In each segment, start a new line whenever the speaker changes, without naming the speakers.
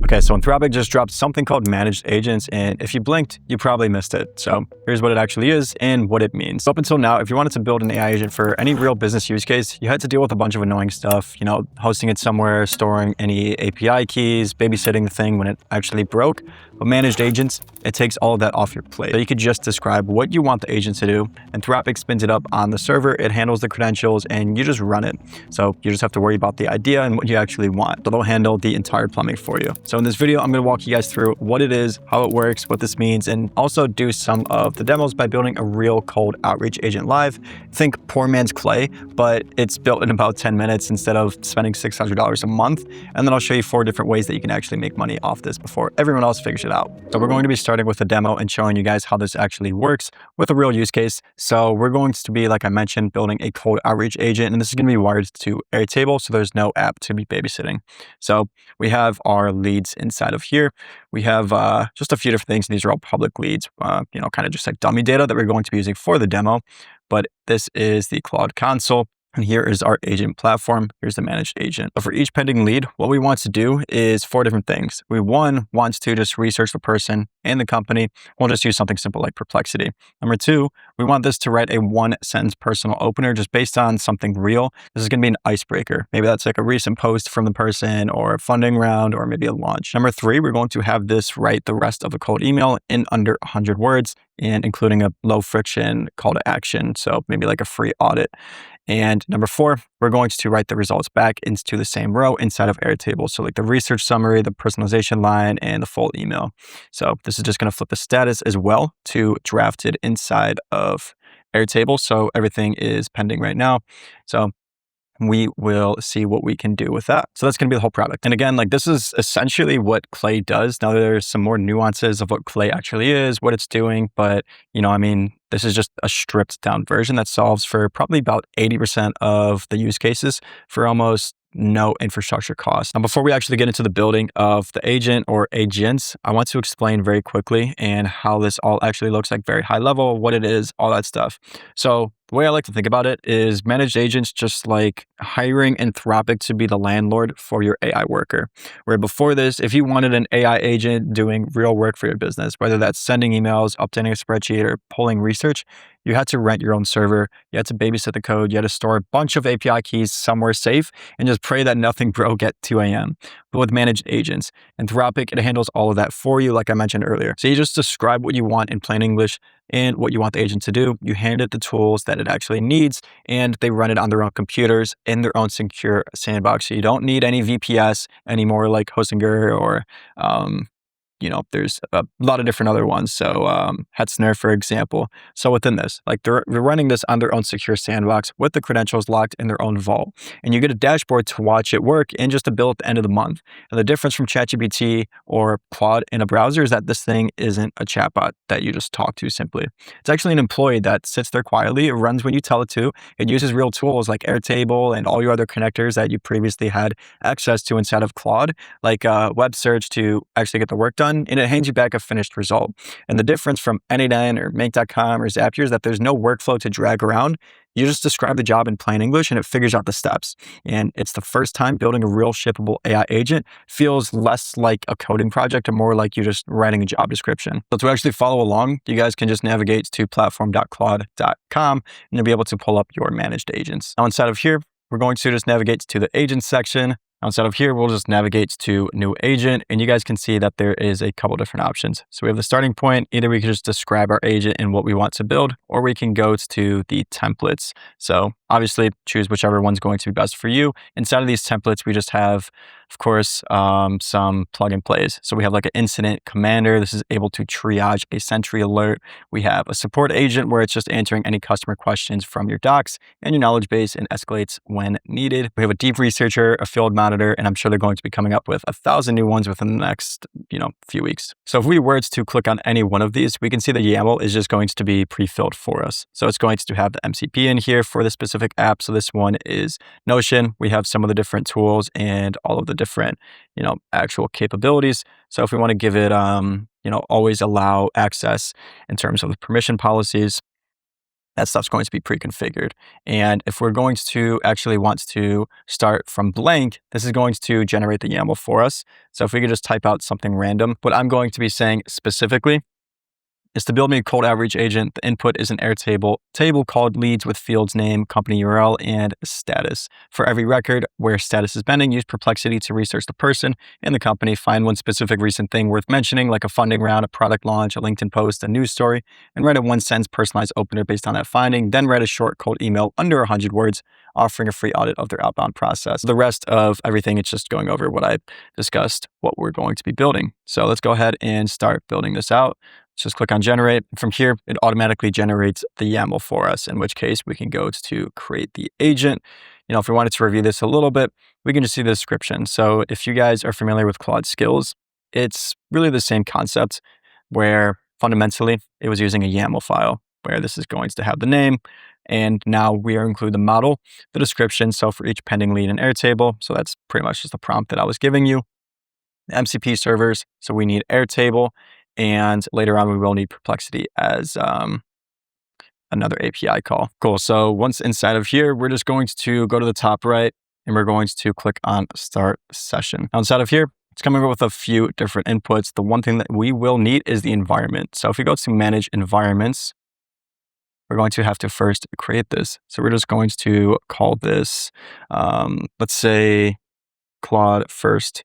Okay, so Anthropic just dropped something called managed agents, and if you blinked, you probably missed it. So here's what it actually is and what it means. So up until now, if you wanted to build an AI agent for any real business use case, you had to deal with a bunch of annoying stuff, hosting it somewhere, storing any API keys, babysitting the thing when it actually broke. But managed agents, it takes all of that off your plate. So you could just describe what you want the agent to do. Anthropic spins it up on the server, it handles the credentials, and you just run it. So you just have to worry about the idea and what you actually want. So they'll handle the entire plumbing for you. So in this video, I'm going to walk you guys through what it is, how it works, what this means, and also do some of the demos by building a real cold outreach agent live. Think poor man's Clay, but it's built in about 10 minutes instead of spending $600 a month. And then I'll show you 4 different ways that you can actually make money off this before everyone else figures it out. So we're going to be starting with a demo and showing you guys how this actually works with a real use case. So we're going to be, like I mentioned, building a cold outreach agent, and this is going to be wired to Airtable, so there's no app to be babysitting. So we have our leads inside of here. We have just a few different things. These are all public leads, kind of just like dummy data that we're going to be using for the demo. But this is the Claude console. And here is our agent platform. Here's the managed agent. So for each pending lead, what we want to do is 4 different things. One wants to just research the person and the company. We'll just use something simple like Perplexity. Number 2, we want this to write a 1-sentence personal opener just based on something real. This is going to be an icebreaker. Maybe that's like a recent post from the person or a funding round or maybe a launch. Number 3, we're going to have this write the rest of the cold email in under 100 words and including a low friction call to action. So maybe like a free audit. And number 4, we're going to write the results back into the same row inside of Airtable. So like the research summary, the personalization line, and the full email. So this is just going to flip the status as well to drafted inside of Airtable. So everything is pending right now. So we will see what we can do with that. So that's going to be the whole product. And again, like this is essentially what Clay does. Now there's some more nuances of what Clay actually is, what it's doing, but this is just a stripped down version that solves for probably about 80% of the use cases for almost no infrastructure cost. Now, before we actually get into the building of the agent or agents, I want to explain very quickly and how this all actually looks like very high level, what it is, all that stuff. So the way I like to think about it is managed agents just like hiring Anthropic to be the landlord for your AI worker. Where before this, if you wanted an AI agent doing real work for your business, whether that's sending emails, updating a spreadsheet, or pulling research, you had to rent your own server, you had to babysit the code, you had to store a bunch of API keys somewhere safe, and just pray that nothing broke at 2 a.m. But with managed agents, Anthropic, it handles all of that for you, like I mentioned earlier. So you just describe what you want in plain English and what you want the agent to do. You hand it the tools that it actually needs, and they run it on their own computers in their own secure sandbox. So you don't need any VPS anymore, like Hostinger or there's a lot of different other ones. So Hetzner, for example. So within this, like they're running this on their own secure sandbox with the credentials locked in their own vault. And you get a dashboard to watch it work and just a bill at the end of the month. And the difference from ChatGPT or Claude in a browser is that this thing isn't a chatbot that you just talk to simply. It's actually an employee that sits there quietly. It runs when you tell it to. It uses real tools like Airtable and all your other connectors that you previously had access to inside of Claude, like web search to actually get the work done. And it hands you back a finished result. And the difference from N8N or Make.com or Zapier is that there's no workflow to drag around. You just describe the job in plain English and it figures out the steps. And it's the first time building a real shippable AI agent feels less like a coding project and more like you're just writing a job description. So to actually follow along, you guys can just navigate to platform.claude.com and you'll be able to pull up your managed agents. Now inside of here, we're going to just navigate to the agents section. Outside of here, we'll just navigate to new agent, and you guys can see that there is a couple different options. So we have the starting point. Either we can just describe our agent and what we want to build, or we can go to the templates. So obviously choose whichever one's going to be best for you. Inside of these templates, we just have, of course, some plug and plays. So we have like an incident commander. This is able to triage a sentry alert. We have a support agent where it's just answering any customer questions from your docs and your knowledge base and escalates when needed. We have a deep researcher, a field monitor, and I'm sure they're going to be coming up with 1,000 new ones within the next, few weeks. So if we were to click on any one of these, we can see the YAML is just going to be pre-filled for us. So it's going to have the MCP in here for the specific app. So this one is Notion. We have some of the different tools and all of the different, actual capabilities. So if we want to give it, always allow access in terms of the permission policies, that stuff's going to be pre-configured. And if we're going to actually want to start from blank, this is going to generate the YAML for us. So if we could just type out something random, what I'm going to be saying specifically is to build me a cold outreach agent. The input is an Airtable table called leads with fields name, company URL, and status. For every record where status is pending, use Perplexity to research the person and the company. Find one specific recent thing worth mentioning, like a funding round, a product launch, a LinkedIn post, a news story, and write a one-sentence personalized opener based on that finding. Then write a short cold email under 100 words offering a free audit of their outbound process. The rest of everything, it's just going over what I discussed, what we're going to be building. So let's go ahead and start building this out. Just click on generate. From here, it automatically generates the YAML for us, in which case we can go to create the agent. If we wanted to review this a little bit, we can just see the description. So if you guys are familiar with Claude Skills, it's really the same concept where fundamentally it was using a YAML file where this is going to have the name. And now we are include the model, the description. So for each pending lead in Airtable, so that's pretty much just the prompt that I was giving you. The MCP servers, so we need Airtable. And later on, we will need Perplexity as another API call. Cool. So once inside of here, we're just going to go to the top right and we're going to click on Start Session. Now, inside of here, it's coming up with a few different inputs. The one thing that we will need is the environment. So if we go to Manage Environments, we're going to have to first create this. So we're just going to call this, let's say, Claude First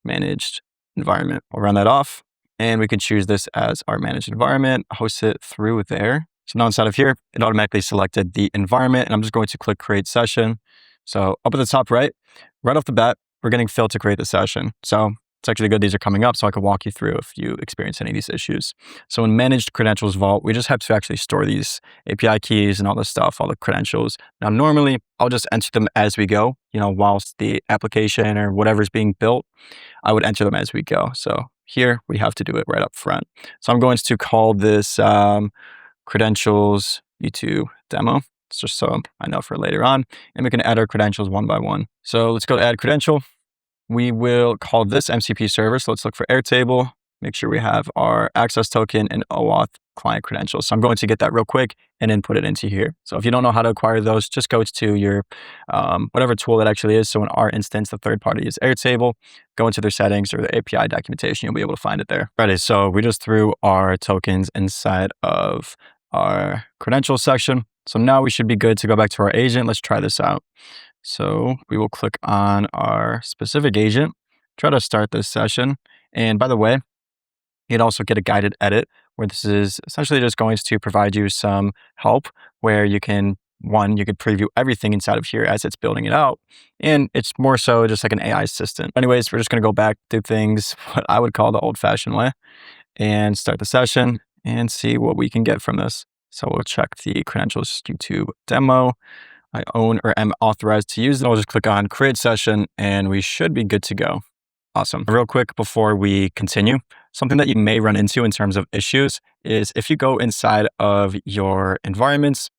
Managed Environment. We'll run that off. And we can choose this as our managed environment, host it through there. So now inside of here, it automatically selected the environment, and I'm just going to click create session. So up at the top right off the bat, we're getting Phil to create the session. So it's actually good these are coming up so I can walk you through if you experience any of these issues. So in managed credentials vault, we just have to actually store these API keys and all this stuff, all the credentials. Now, normally I'll just enter them as we go, whilst the application or whatever's being built, I would enter them as we go. So here we have to do it right up front. So I'm going to call this credentials YouTube demo. It's just so I know for later on, and we can add our credentials one by one. So let's go to add credential. We will call this MCP server. So let's look for Airtable, make sure we have our access token and OAuth client credentials. So I'm going to get that real quick and input it into here. So if you don't know how to acquire those, just go to your whatever tool that actually is. So in our instance, the third party is Airtable. Go into their settings or the API documentation. You'll be able to find it there. Ready. So we just threw our tokens inside of our credentials section. So now we should be good to go back to our agent. Let's try this out. So we will click on our specific agent, try to start this session. And by the way, you'd also get a guided edit where this is essentially just going to provide you some help where you can preview everything inside of here as it's building it out. And it's more so just like an AI assistant. Anyways, we're just going to go back, do things what I would call the old fashioned way and start the session and see what we can get from this. So we'll check the credentials YouTube demo. I own or am authorized to use it. I'll just click on create session and we should be good to go. Awesome. Real quick before we continue, something that you may run into in terms of issues is if you go inside of your environments,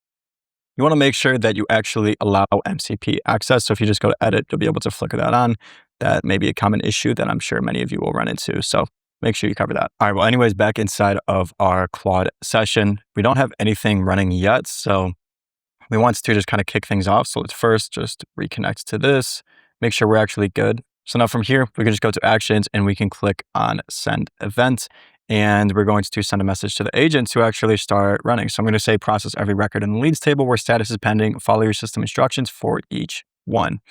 you want to make sure that you actually allow MCP access. So if you just go to edit, you'll be able to flicker that on. That may be a common issue that I'm sure many of you will run into. So make sure you cover that. All right. Well, anyways, back inside of our Claude session, we don't have anything running yet. So we want to just kind of kick things off. So let's first just reconnect to this, make sure we're actually good. So now from here, we can just go to actions and we can click on send event. And we're going to send a message to the agent to actually start running. So I'm going to say process every record in the leads table where status is pending. Follow your system instructions for each one.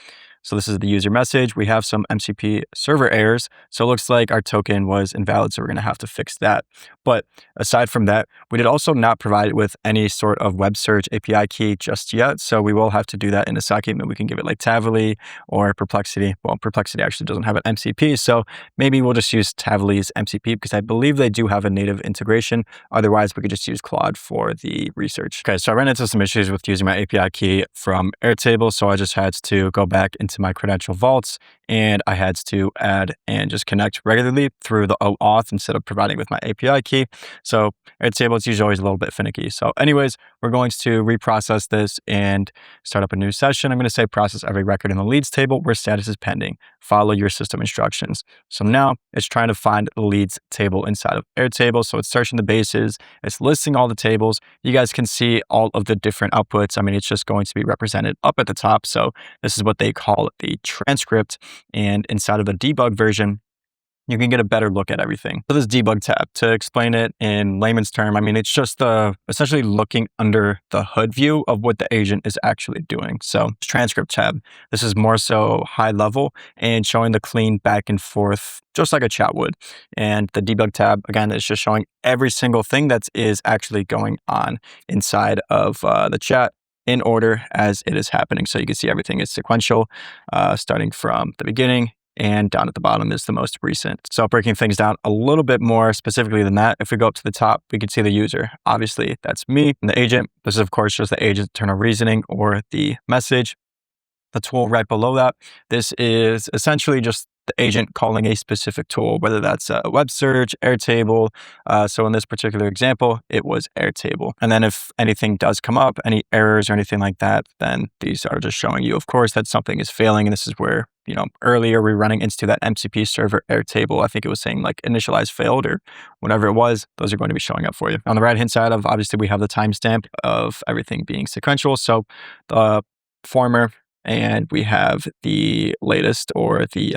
So this is the user message. We have some MCP server errors. So it looks like our token was invalid. So we're going to have to fix that. But aside from that, we did also not provide it with any sort of web search API key just yet. So we will have to do that in a second. But we can give it like Tavily or Perplexity. Well, Perplexity actually doesn't have an MCP. So maybe we'll just use Tavily's MCP because I believe they do have a native integration. Otherwise, we could just use Claude for the research. Okay, so I ran into some issues with using my API key from Airtable. So I just had to go back into my credential vaults and I had to add and just connect regularly through the OAuth instead of providing with my API key. So Airtable is usually always a little bit finicky. So anyways, we're going to reprocess this and start up a new session. I'm going to say process every record in the leads table where status is pending. Follow your system instructions. So now it's trying to find the leads table inside of Airtable. So it's searching the bases, it's listing all the tables. You guys can see all of the different outputs. I mean, it's just going to be represented up at the top. So this is what they call the transcript. And inside of the debug version, you can get a better look at everything. So this debug tab, to explain it in layman's term, I mean, it's just essentially looking under the hood view of what the agent is actually doing. So transcript tab, this is more so high level and showing the clean back and forth, just like a chat would. And the debug tab, again, is just showing every single thing that is actually going on inside of the chat in order as it is happening. So you can see everything is sequential, starting from the beginning, and down at the bottom is the most recent. So breaking things down a little bit more specifically than that, if we go up to the top, we can see the user. Obviously, that's me and the agent. This is, of course, just the agent's internal reasoning or the message. The tool right below that, this is essentially just the agent calling a specific tool, whether that's a web search, Airtable. So in this particular example, it was Airtable. And then if anything does come up, any errors or anything like that, then these are just showing you, of course, that something is failing. And this is where, earlier we're running into that MCP server Airtable. I think it was saying like initialize failed or whatever it was. Those are going to be showing up for you. On the right-hand side of, obviously, we have the timestamp of everything being sequential. So the former, and we have the latest, or the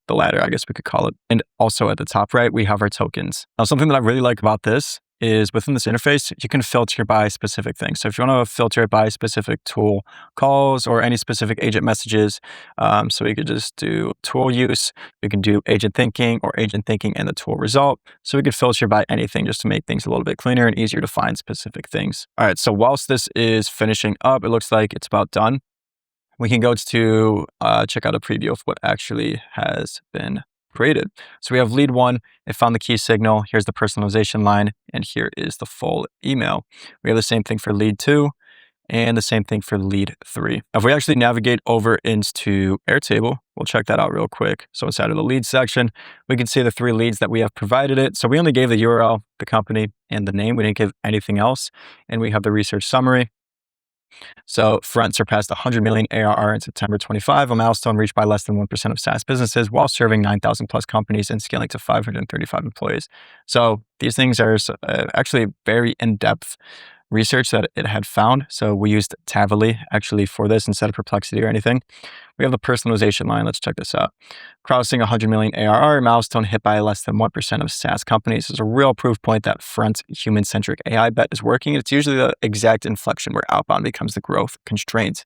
latter, I guess we could call it. And also at the top right, we have our tokens. Now, something that I really like about this is within this interface, you can filter by specific things. So if you want to filter it by specific tool calls or any specific agent messages, so we could just do tool use, we can do agent thinking or agent thinking and the tool result. So we could filter by anything just to make things a little bit cleaner and easier to find specific things. All right, so whilst this is finishing up, it looks like it's about done. We can go to check out a preview of what actually has been created. So we have lead 1, it found the key signal, here's the personalization line, and here is the full email. We have the same thing for lead 2, and the same thing for lead 3. If we actually navigate over into Airtable, we'll check that out real quick. So inside of the lead section, we can see the 3 leads that we have provided it. So we only gave the URL, the company, and the name. We didn't give anything else. And we have the research summary. So Front surpassed 100 million ARR in September 25, a milestone reached by less than 1% of SaaS businesses while serving 9,000 plus companies and scaling to 535 employees. So these things are actually very in-depth research that it had found. So we used Tavily actually for this instead of Perplexity or anything. We have the personalization line. Let's check this out. Crossing 100 million ARR, milestone hit by less than 1% of SaaS companies, is a real proof point that Front's human-centric AI bet is working. It's usually the exact inflection where outbound becomes the growth constraint.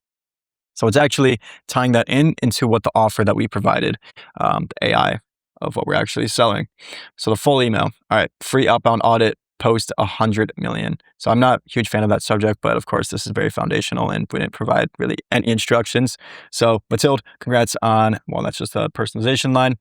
So it's actually tying that into what the offer that we provided, the AI of what we're actually selling. So the full email, all right, free outbound audit, post 100 million. So I'm not a huge fan of that subject, but of course this is very foundational and we didn't provide really any instructions. So Mathilde, congrats on, well, that's just the personalization line.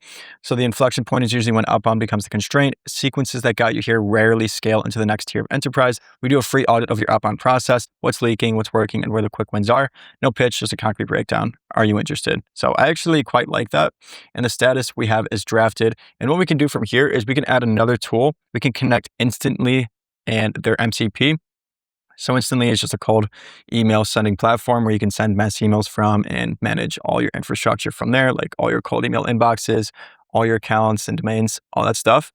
So the inflection point is usually when outbound becomes the constraint. Sequences that got you here rarely scale into the next tier of enterprise. We do a free audit of your outbound process, what's leaking, what's working, and where the quick wins are. No pitch, just a concrete breakdown. Are you interested? So I actually quite like that. And the status we have is drafted. And what we can do from here is we can add another tool. We can connect instantly and their MCP. So Instantly is just a cold email sending platform where you can send mass emails from and manage all your infrastructure from there, like all your cold email inboxes, all your accounts and domains, all that stuff.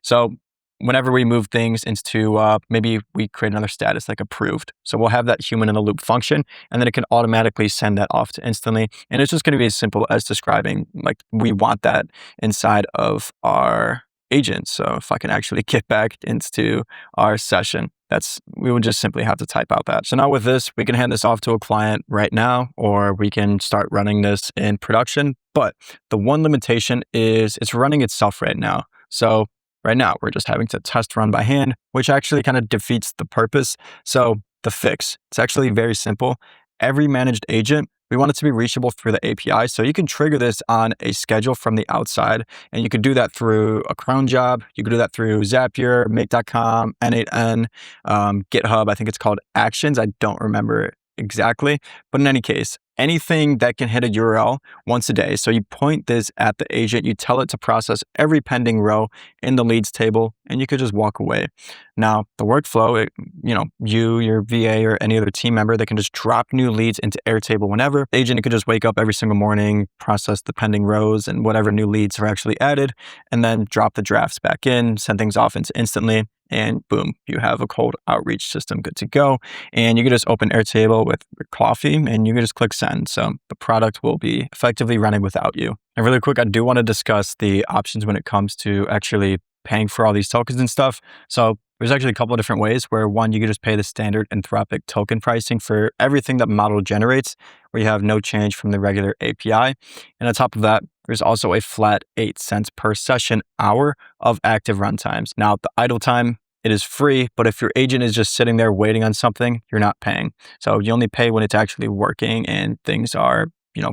So whenever we move things into, maybe we create another status like approved. So we'll have that human in the loop function, and then it can automatically send that off to Instantly. And it's just going to be as simple as describing, like, we want that inside of our agent. So if I can actually get back into our session, we would just simply have to type out that. So now with this, we can hand this off to a client right now, or we can start running this in production. But the one limitation is it's running itself right now. So right now we're just having to test run by hand, which actually kind of defeats the purpose. So the fix, it's actually very simple. Every managed agent, we want it to be reachable through the API. So you can trigger this on a schedule from the outside, and you could do that through a cron job. You could do that through Zapier, Make.com, N8N, GitHub. I think it's called Actions. I don't remember exactly. But in any case, anything that can hit a URL once a day. So you point this at the agent, you tell it to process every pending row in the leads table, and you could just walk away. Now, the workflow, you, your VA, or any other team member, they can just drop new leads into Airtable whenever. The agent could just wake up every single morning, process the pending rows and whatever new leads are actually added, and then drop the drafts back in, send things off instantly, and boom, you have a cold outreach system good to go. And you can just open Airtable with your coffee and you can just click send. So the product will be effectively running without you. And really quick, I do want to discuss the options when it comes to actually paying for all these tokens and stuff. So there's actually a couple of different ways where one, you can just pay the standard Anthropic token pricing for everything that model generates, where you have no change from the regular API. And on top of that, there's also a flat 8 cents per session hour of active runtimes. Now, the idle time, it is free, but if your agent is just sitting there waiting on something, you're not paying. So you only pay when it's actually working and things are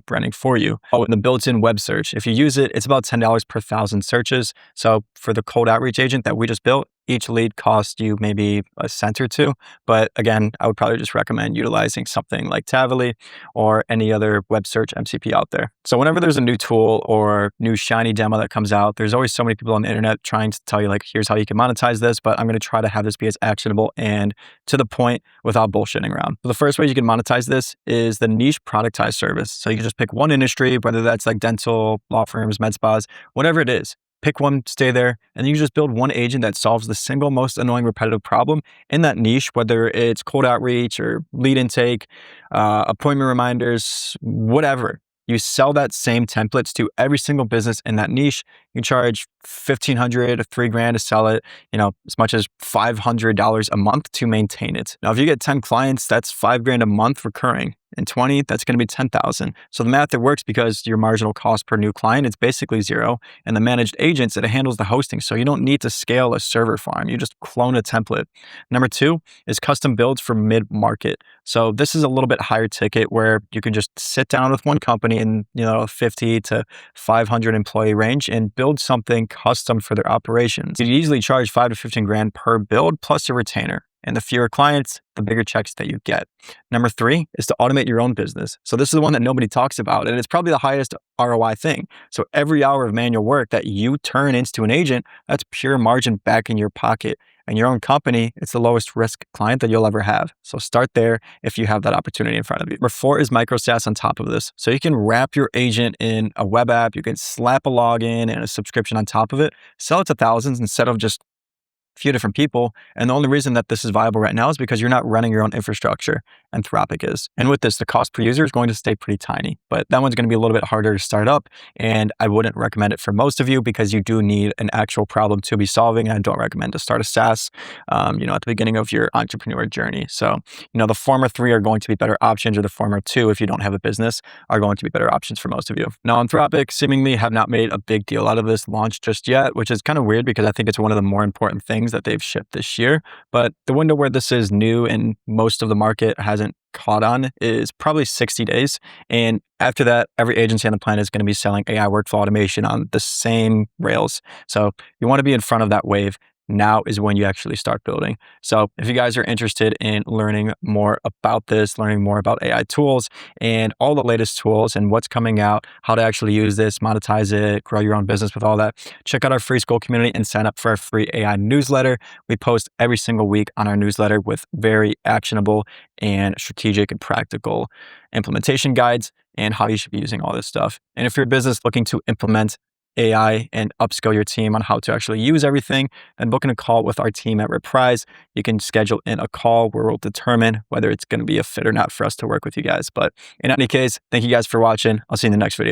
running for you. Oh, and the built-in web search, if you use it, it's about $10 per 1,000 searches. So for the cold outreach agent that we just built, each lead costs you maybe a cent or two. But again, I would probably just recommend utilizing something like Tavily or any other web search MCP out there. So whenever there's a new tool or new shiny demo that comes out, there's always so many people on the internet trying to tell you like, here's how you can monetize this, but I'm going to try to have this be as actionable and to the point without bullshitting around. So the first way you can monetize this is the niche productized service. So you can just pick one industry, whether that's like dental, law firms, med spas, whatever it is. Pick one, stay there, and you can just build one agent that solves the single most annoying repetitive problem in that niche, whether it's cold outreach or lead intake, appointment reminders, whatever. You sell that same templates to every single business in that niche. You charge $1,500 to $3,000 to sell it, as much as $500 a month to maintain it. Now, if you get 10 clients, that's $5,000 a month recurring. And 20, that's going to be 10,000. So the math, it works because your marginal cost per new client is basically zero. And the managed agents, it handles the hosting. So you don't need to scale a server farm. You just clone a template. Number two is custom builds for mid-market. So this is a little bit higher ticket where you can just sit down with one company in, 50 to 500 employee range and build something custom for their operations. You easily charge $5,000 to $15,000 per build plus a retainer. And the fewer clients, the bigger checks that you get. Number three is to automate your own business. So this is the one that nobody talks about, and it's probably the highest ROI thing. So every hour of manual work that you turn into an agent, that's pure margin back in your pocket. And your own company, it's the lowest risk client that you'll ever have. So start there if you have that opportunity in front of you. Number four is micro SaaS on top of this. So you can wrap your agent in a web app, you can slap a login and a subscription on top of it, sell it to thousands instead of just few different people. And the only reason that this is viable right now is because you're not running your own infrastructure. Anthropic is. And with this, the cost per user is going to stay pretty tiny, but that one's going to be a little bit harder to start up. And I wouldn't recommend it for most of you because you do need an actual problem to be solving. And I don't recommend to start a SaaS, at the beginning of your entrepreneur journey. So, the former three are going to be better options, or the former two, if you don't have a business, are going to be better options for most of you. Now, Anthropic seemingly have not made a big deal out of this launch just yet, which is kind of weird because I think it's one of the more important things that they've shipped this year. But the window where this is new and most of the market hasn't caught on is probably 60 days. And after that, every agency on the planet is going to be selling AI workflow automation on the same rails. So you want to be in front of that wave. Now is when you actually start building. So if you guys are interested in learning more about this, learning more about AI tools and all the latest tools and what's coming out, how to actually use this, monetize it, grow your own business with all that, check out our free school community and sign up for our free AI newsletter. We post every single week on our newsletter with very actionable and strategic and practical implementation guides and how you should be using all this stuff. And if you're a business looking to implement AI and upskill your team on how to actually use everything, then booking a call with our team at Reprise. You can schedule in a call where we'll determine whether it's going to be a fit or not for us to work with you guys. But in any case, thank you guys for watching. I'll see you in the next video.